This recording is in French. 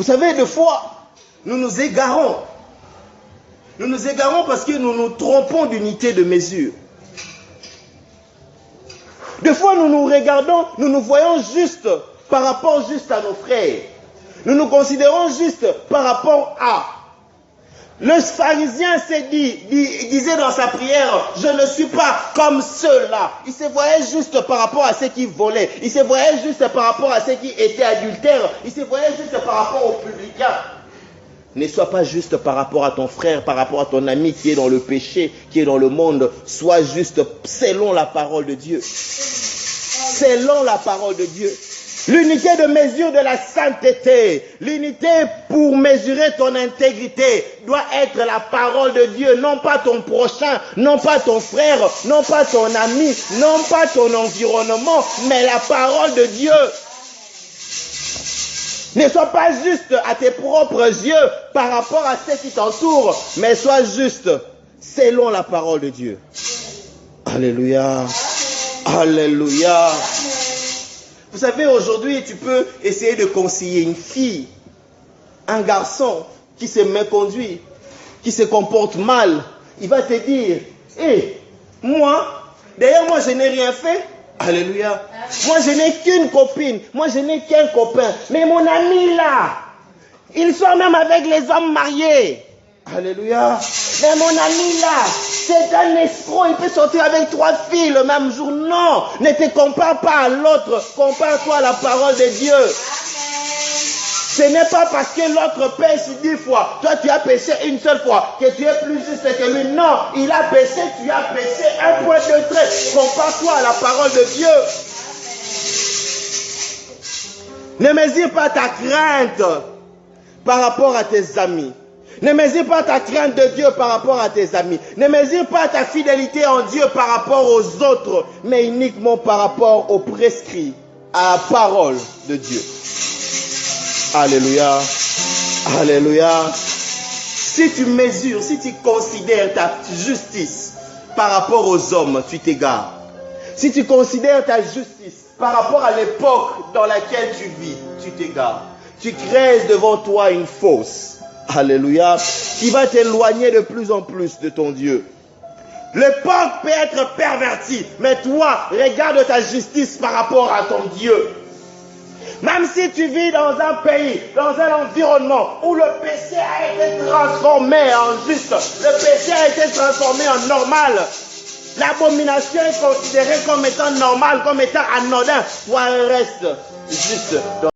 Vous savez, des fois, nous nous égarons. Nous nous égarons parce que nous nous trompons d'unité de mesure. Des fois, nous nous regardons, nous nous voyons juste par rapport juste à nos frères. Nous nous considérons juste par rapport à. Le pharisien disait dans sa prière, je ne suis pas comme ceux-là. Il se voyait juste par rapport à ceux qui volaient. Il se voyait juste par rapport à ceux qui étaient adultères. Il se voyait juste par rapport aux publicains. Ne sois pas juste par rapport à ton frère, par rapport à ton ami qui est dans le péché, qui est dans le monde. Sois juste selon la parole de Dieu. Selon la parole de Dieu. L'unité de mesure de la sainteté, l'unité pour mesurer ton intégrité doit être la parole de Dieu, non pas ton prochain, non pas ton frère, non pas ton ami, non pas ton environnement, mais la parole de Dieu. Ne sois pas juste à tes propres yeux par rapport à ceux qui t'entourent, mais sois juste selon la parole de Dieu. Alléluia. Alléluia. Vous savez, aujourd'hui, tu peux essayer de conseiller une fille, un garçon qui se méconduit, qui se comporte mal. Il va te dire, moi, d'ailleurs, moi, je n'ai rien fait. Alléluia. Moi, je n'ai qu'une copine. Moi, je n'ai qu'un copain. Mais mon ami, là, il sort même avec les hommes mariés. Alléluia. Mais mon ami là, c'est un escroc, il peut sortir avec 3 filles le même jour. Non, ne te compare pas à l'autre, compare-toi à la parole de Dieu. Amen. Ce n'est pas parce que l'autre pêche 10 fois, toi tu as péché une seule fois, que tu es plus juste que lui. Non, il a péché, tu as péché, un point de trait. Compare-toi à la parole de Dieu. Ne mesure pas ta crainte par rapport à tes amis. Ne mesure pas ta crainte de Dieu par rapport à tes amis. Ne mesure pas ta fidélité en Dieu par rapport aux autres, mais uniquement par rapport aux prescrits, à la parole de Dieu. Alléluia. Alléluia. Si tu mesures, si tu considères ta justice par rapport aux hommes, tu t'égares. Si tu considères ta justice par rapport à l'époque dans laquelle tu vis, tu t'égares. Tu crées devant toi une fosse. Alléluia. Qui va t'éloigner de plus en plus de ton Dieu. Le peuple peut être perverti, mais toi, regarde ta justice par rapport à ton Dieu. Même si tu vis dans un pays, dans un environnement où le péché a été transformé en juste, le péché a été transformé en normal, l'abomination est considérée comme étant normale, comme étant anodin, toi reste juste dans